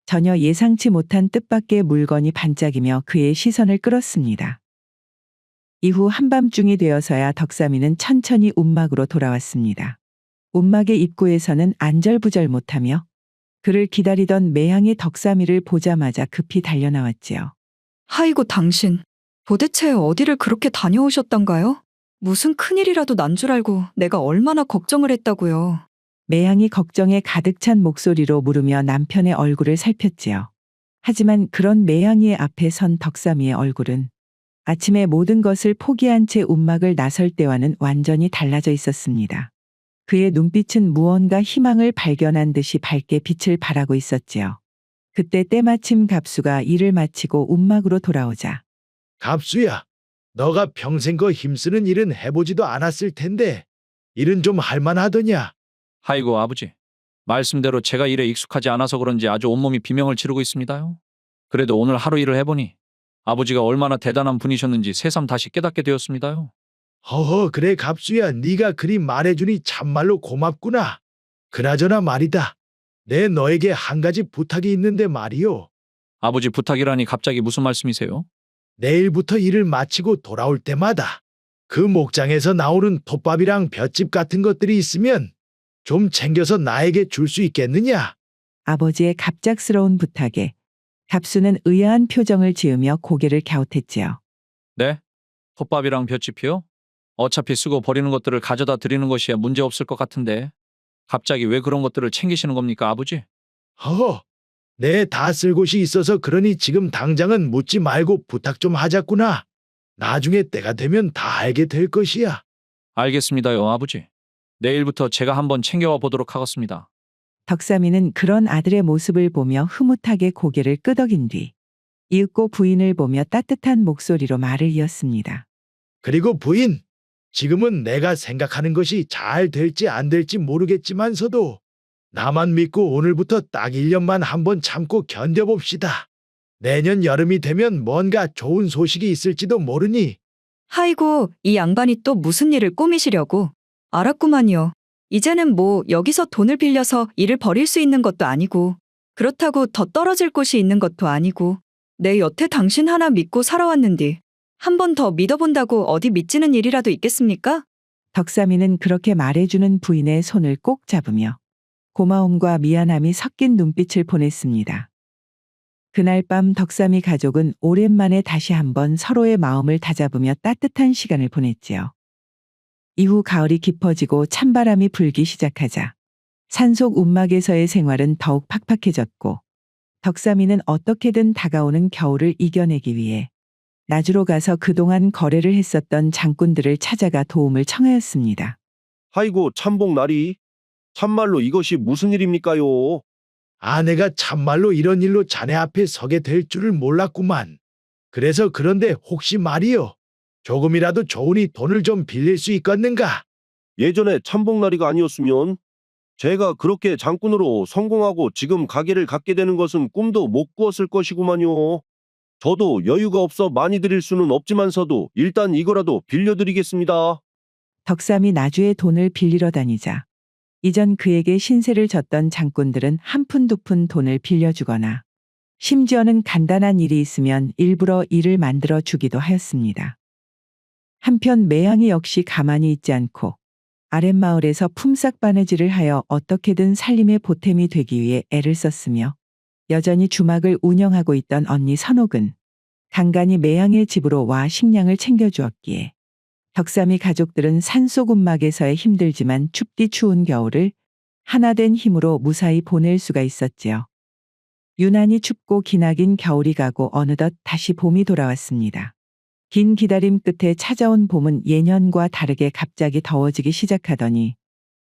전혀 예상치 못한 뜻밖의 물건이 반짝이며 그의 시선을 끌었습니다. 이후 한밤중이 되어서야 덕삼이는 천천히 움막으로 돌아왔습니다. 움막의 입구에서는 안절부절 못하며 그를 기다리던 매향이 덕삼이를 보자마자 급히 달려나왔지요. 아이고 당신. 도대체 어디를 그렇게 다녀오셨던가요? 무슨 큰일이라도 난 줄 알고 내가 얼마나 걱정을 했다고요. 매향이 걱정에 가득 찬 목소리로 물으며 남편의 얼굴을 살폈지요. 하지만 그런 매향이의 앞에 선 덕삼이의 얼굴은 아침에 모든 것을 포기한 채 움막을 나설 때와는 완전히 달라져 있었습니다. 그의 눈빛은 무언가 희망을 발견한 듯이 밝게 빛을 발하고 있었지요. 그때 때마침 갑수가 일을 마치고 움막으로 돌아오자. 갑수야, 너가 평생 거 힘쓰는 일은 해보지도 않았을 텐데 일은 좀 할만하더냐? 아이고 아버지. 말씀대로 제가 일에 익숙하지 않아서 그런지 아주 온몸이 비명을 지르고 있습니다요. 그래도 오늘 하루 일을 해보니 아버지가 얼마나 대단한 분이셨는지 새삼 다시 깨닫게 되었습니다요. 허허, 그래 갑수야, 네가 그리 말해주니 참말로 고맙구나. 그나저나 말이다. 내 너에게 한 가지 부탁이 있는데 말이요. 아버지 부탁이라니 갑자기 무슨 말씀이세요? 내일부터 일을 마치고 돌아올 때마다 그 목장에서 나오는 톱밥이랑 볏짚 같은 것들이 있으면 좀 챙겨서 나에게 줄 수 있겠느냐? 아버지의 갑작스러운 부탁에 갑수는 의아한 표정을 지으며 고개를 갸웃했지요. 네? 톱밥이랑 볏짚이요? 어차피 쓰고 버리는 것들을 가져다 드리는 것이야 문제 없을 것 같은데 갑자기 왜 그런 것들을 챙기시는 겁니까 아버지? 허허, 내 다 쓸 곳이 있어서 그러니 지금 당장은 묻지 말고 부탁 좀 하자꾸나. 나중에 때가 되면 다 알게 될 것이야. 알겠습니다요 아버지. 내일부터 제가 한번 챙겨와 보도록 하겠습니다. 덕삼이는 그런 아들의 모습을 보며 흐뭇하게 고개를 끄덕인 뒤 이윽고 부인을 보며 따뜻한 목소리로 말을 이었습니다. 그리고 부인, 지금은 내가 생각하는 것이 잘 될지 안 될지 모르겠지만서도 나만 믿고 오늘부터 딱 1년만 한번 참고 견뎌봅시다. 내년 여름이 되면 뭔가 좋은 소식이 있을지도 모르니. 아이고, 이 양반이 또 무슨 일을 꾸미시려고. 알았구만요. 이제는 뭐 여기서 돈을 빌려서 일을 벌일 수 있는 것도 아니고 그렇다고 더 떨어질 곳이 있는 것도 아니고 내 여태 당신 하나 믿고 살아왔는디 한 번 더 믿어본다고 어디 믿지는 일이라도 있겠습니까? 덕삼이는 그렇게 말해주는 부인의 손을 꼭 잡으며 고마움과 미안함이 섞인 눈빛을 보냈습니다. 그날 밤 덕삼이 가족은 오랜만에 다시 한번 서로의 마음을 다잡으며 따뜻한 시간을 보냈지요. 이후 가을이 깊어지고 찬바람이 불기 시작하자 산속 움막에서의 생활은 더욱 팍팍해졌고 덕삼이는 어떻게든 다가오는 겨울을 이겨내기 위해 나주로 가서 그동안 거래를 했었던 장꾼들을 찾아가 도움을 청하였습니다. 아이고 참복나리. 참말로 이것이 무슨 일입니까요? 아내가 참말로 이런 일로 자네 앞에 서게 될 줄을 몰랐구만. 그래서 그런데 혹시 말이요. 조금이라도 좋으니 돈을 좀 빌릴 수 있겠는가? 예전에 참복나리가 아니었으면 제가 그렇게 장군으로 성공하고 지금 가게를 갖게 되는 것은 꿈도 못 꾸었을 것이구만요. 저도 여유가 없어 많이 드릴 수는 없지만서도 일단 이거라도 빌려드리겠습니다. 덕삼이 나주에 돈을 빌리러 다니자 이전 그에게 신세를 졌던 장꾼들은 한 푼 두 푼 돈을 빌려주거나 심지어는 간단한 일이 있으면 일부러 일을 만들어 주기도 하였습니다. 한편 매향이 역시 가만히 있지 않고 아랫마을에서 품삯 바느질을 하여 어떻게든 살림의 보탬이 되기 위해 애를 썼으며 여전히 주막을 운영하고 있던 언니 선옥은 간간히 매향의 집으로 와 식량을 챙겨주었기에 덕삼이 가족들은 산소군막에서의 힘들지만 춥디 추운 겨울을 하나된 힘으로 무사히 보낼 수가 있었지요. 유난히 춥고 기나긴 겨울이 가고 어느덧 다시 봄이 돌아왔습니다. 긴 기다림 끝에 찾아온 봄은 예년과 다르게 갑자기 더워지기 시작하더니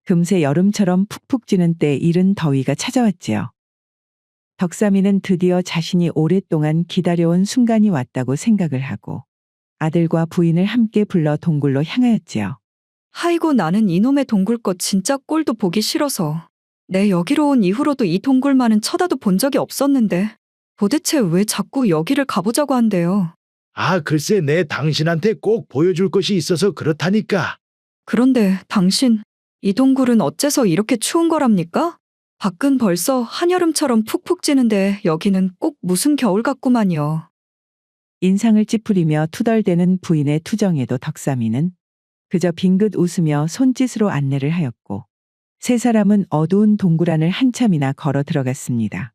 금세 여름처럼 푹푹 찌는 때 이른 더위가 찾아왔지요. 덕삼이는 드디어 자신이 오랫동안 기다려온 순간이 왔다고 생각을 하고 아들과 부인을 함께 불러 동굴로 향하였지요. 아이고 나는 이놈의 동굴꽃 진짜 꼴도 보기 싫어서. 내 여기로 온 이후로도 이 동굴만은 쳐다도 본 적이 없었는데 도대체 왜 자꾸 여기를 가보자고 한대요. 아, 글쎄 내 당신한테 꼭 보여줄 것이 있어서 그렇다니까. 그런데 당신, 이 동굴은 어째서 이렇게 추운 거랍니까? 밖은 벌써 한여름처럼 푹푹 찌는데 여기는 꼭 무슨 겨울 같구만요. 인상을 찌푸리며 투덜대는 부인의 투정에도 덕삼이는 그저 빙긋 웃으며 손짓으로 안내를 하였고 세 사람은 어두운 동굴 안을 한참이나 걸어 들어갔습니다.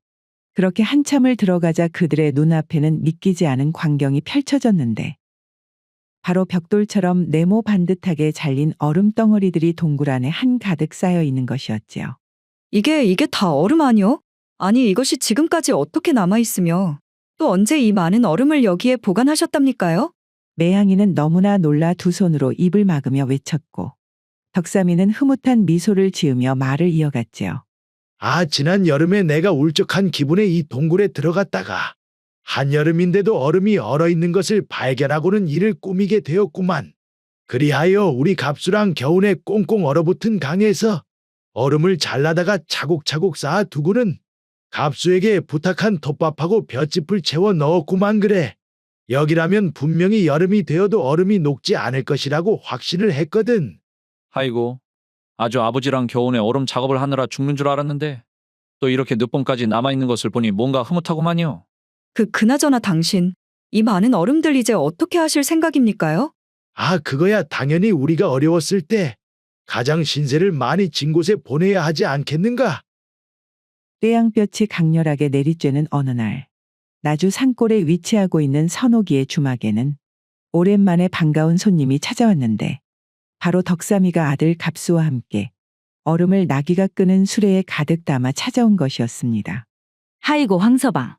그렇게 한참을 들어가자 그들의 눈앞에는 믿기지 않은 광경이 펼쳐졌는데 바로 벽돌처럼 네모 반듯하게 잘린 얼음 덩어리들이 동굴 안에 한가득 쌓여 있는 것이었지요. 이게 다 얼음 아니요? 아니 이것이 지금까지 어떻게 남아있으며 또 언제 이 많은 얼음을 여기에 보관하셨답니까요? 매양이는 너무나 놀라 두 손으로 입을 막으며 외쳤고 덕삼이는 흐뭇한 미소를 지으며 말을 이어갔지요. 아, 지난 여름에 내가 울적한 기분에 이 동굴에 들어갔다가 한여름인데도 얼음이 얼어있는 것을 발견하고는 이를 꾸미게 되었구만. 그리하여 우리 갑수랑 겨우내 꽁꽁 얼어붙은 강에서 얼음을 잘라다가 차곡차곡 쌓아 두고는 갑수에게 부탁한 톱밥하고 볏짚을 채워 넣었구만. 그래. 여기라면 분명히 여름이 되어도 얼음이 녹지 않을 것이라고 확신을 했거든. 아이고, 아주 아버지랑 겨우내 얼음 작업을 하느라 죽는 줄 알았는데 또 이렇게 늦봄까지 남아있는 것을 보니 뭔가 흐뭇하구만요. 그나저나 당신, 이 많은 얼음들 이제 어떻게 하실 생각입니까요? 아, 그거야 당연히 우리가 어려웠을 때 가장 신세를 많이 진 곳에 보내야 하지 않겠는가? 떼양볕이 강렬하게 내리쬐는 어느 날 나주 산골에 위치하고 있는 선옥이의 주막에는 오랜만에 반가운 손님이 찾아왔는데 바로 덕삼이가 아들 갑수와 함께 얼음을 나귀가 끄는 수레에 가득 담아 찾아온 것이었습니다. 하이고 황서방.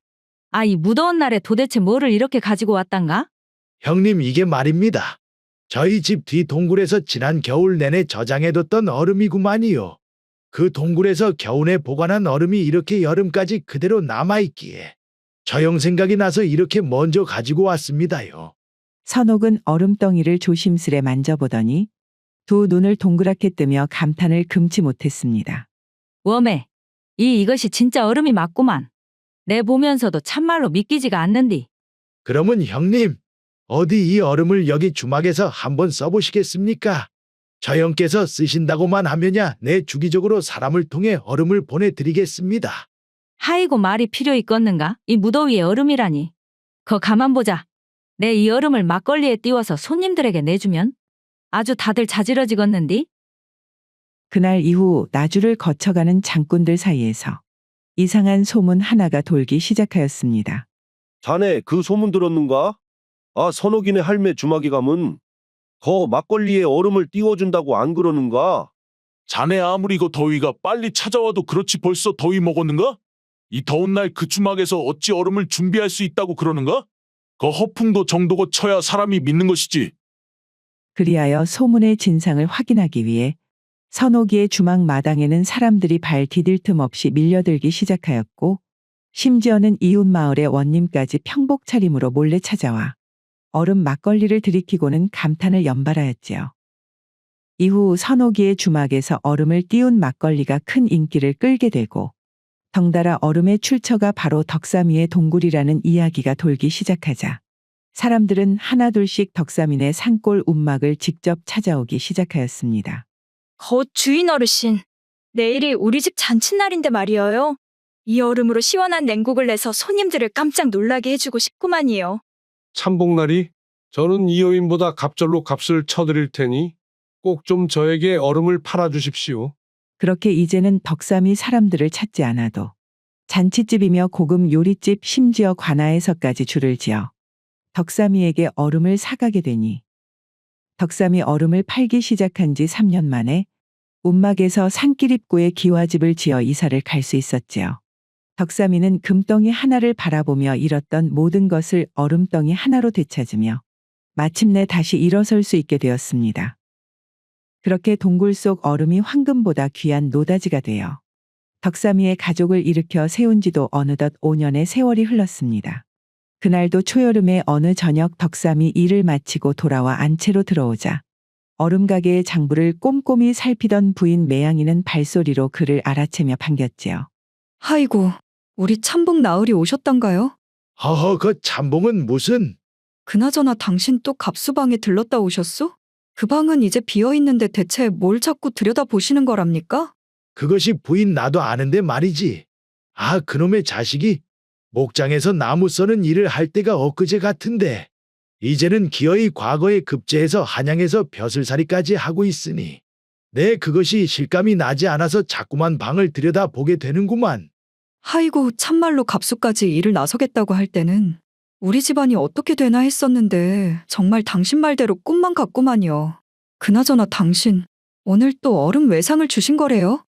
아, 이 무더운 날에 도대체 뭐를 이렇게 가지고 왔단가? 형님, 이게 말입니다. 저희 집 뒤 동굴에서 지난 겨울 내내 저장해뒀던 얼음이구만이요. 그 동굴에서 겨우내 보관한 얼음이 이렇게 여름까지 그대로 남아있기에 저 형 생각이 나서 이렇게 먼저 가지고 왔습니다요. 선옥은 얼음덩이를 조심스레 만져보더니 두 눈을 동그랗게 뜨며 감탄을 금치 못했습니다. 웜에. 이것이 진짜 얼음이 맞구만. 내 보면서도 참말로 믿기지가 않는디. 그러면 형님, 어디 이 얼음을 여기 주막에서 한번 써보시겠습니까? 저 형께서 쓰신다고만 하면야 내 주기적으로 사람을 통해 얼음을 보내드리겠습니다. 하이고 말이 필요 있겠는가? 이 무더위에 얼음이라니. 가만 보자. 내 이 얼음을 막걸리에 띄워서 손님들에게 내주면 아주 다들 자지러지겠는디? 그날 이후 나주를 거쳐가는 장꾼들 사이에서 이상한 소문 하나가 돌기 시작하였습니다. 자네 그 소문 들었는가? 아, 선옥이네 할매 주막에 가면 거 막걸리에 얼음을 띄워준다고 안 그러는가? 자네 아무리 그 더위가 빨리 찾아와도 그렇지 벌써 더위 먹었는가? 이 더운 날 그 주막에서 어찌 얼음을 준비할 수 있다고 그러는가? 그 허풍도 정도고 쳐야 사람이 믿는 것이지. 그리하여 소문의 진상을 확인하기 위해 선옥이의 주막 마당에는 사람들이 발 디딜 틈 없이 밀려들기 시작하였고 심지어는 이웃 마을의 원님까지 평복 차림으로 몰래 찾아와 얼음 막걸리를 들이키고는 감탄을 연발하였지요. 이후 선옥이의 주막에서 얼음을 띄운 막걸리가 큰 인기를 끌게 되고 덩달아 얼음의 출처가 바로 덕삼이의 동굴이라는 이야기가 돌기 시작하자 사람들은 하나둘씩 덕삼이네 산골 움막을 직접 찾아오기 시작하였습니다. 주인 어르신, 내일이 우리 집 잔칫날인데 말이에요. 이 얼음으로 시원한 냉국을 내서 손님들을 깜짝 놀라게 해주고 싶구만이요. 참복날이 저는 이 여인보다 갑절로 값을 쳐드릴 테니 꼭 좀 저에게 얼음을 팔아주십시오. 그렇게 이제는 덕삼이 사람들을 찾지 않아도 잔치집이며 고급 요리집 심지어 관아에서까지 줄을 지어 덕삼이에게 얼음을 사가게 되니 덕삼이 얼음을 팔기 시작한 지 3년 만에 움막에서 산길 입구에 기와집을 지어 이사를 갈 수 있었지요. 덕삼이는 금덩이 하나를 바라보며 잃었던 모든 것을 얼음덩이 하나로 되찾으며 마침내 다시 일어설 수 있게 되었습니다. 그렇게 동굴 속 얼음이 황금보다 귀한 노다지가 되어 덕삼이의 가족을 일으켜 세운 지도 어느덧 5년의 세월이 흘렀습니다. 그날도 초여름의 어느 저녁 덕삼이 일을 마치고 돌아와 안채로 들어오자 얼음 가게의 장부를 꼼꼼히 살피던 부인 매양이는 발소리로 그를 알아채며 반겼지요. 아이고, 우리 참봉 나으리 오셨던가요? 허허, 그 참봉은 무슨? 그나저나 당신 또 갑수방에 들렀다 오셨소? 그 방은 이제 비어있는데 대체 뭘 자꾸 들여다보시는 거랍니까? 그것이 부인 나도 아는데 말이지. 아, 그놈의 자식이 목장에서 나무 써는 일을 할 때가 엊그제 같은데 이제는 기어이 과거에 급제해서 한양에서 벼슬살이까지 하고 있으니 내 그것이 실감이 나지 않아서 자꾸만 방을 들여다보게 되는구만. 아이고, 참말로 갑수까지 일을 나서겠다고 할 때는 우리 집안이 어떻게 되나 했었는데 정말 당신 말대로 꿈만 같구만요. 그나저나 당신 오늘 또 얼음 외상을 주신 거래요?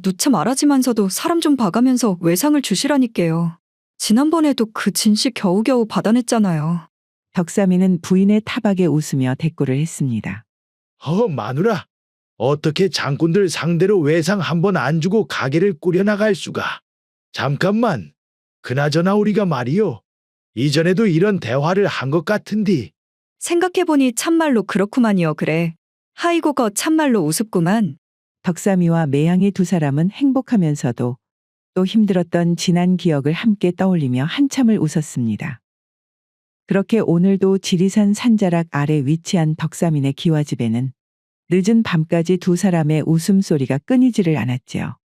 누차 말하지만서도 사람 좀 봐가면서 외상을 주시라니까요. 지난번에도 그 진씨 겨우겨우 받아냈잖아요. 덕삼이는 부인의 타박에 웃으며 대꾸를 했습니다. 마누라, 어떻게 장군들 상대로 외상 한 번 안 주고 가게를 꾸려나갈 수가. 잠깐만, 그나저나 우리가 말이요. 이전에도 이런 대화를 한 것 같은디. 생각해보니 참말로 그렇구만요. 그래. 아이고 거 참말로 우습구만. 덕삼이와 매양이 두 사람은 행복하면서도 또 힘들었던 지난 기억을 함께 떠올리며 한참을 웃었습니다. 그렇게 오늘도 지리산 산자락 아래 위치한 덕삼이네 기와집에는 늦은 밤까지 두 사람의 웃음소리가 끊이지를 않았지요.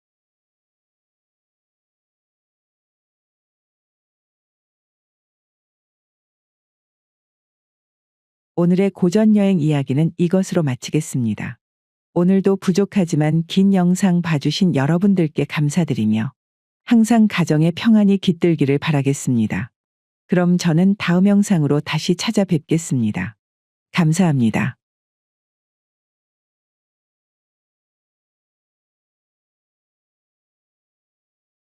오늘의 고전여행 이야기는 이것으로 마치겠습니다. 오늘도 부족하지만 긴 영상 봐주신 여러분들께 감사드리며 항상 가정의 평안이 깃들기를 바라겠습니다. 그럼 저는 다음 영상으로 다시 찾아뵙겠습니다. 감사합니다.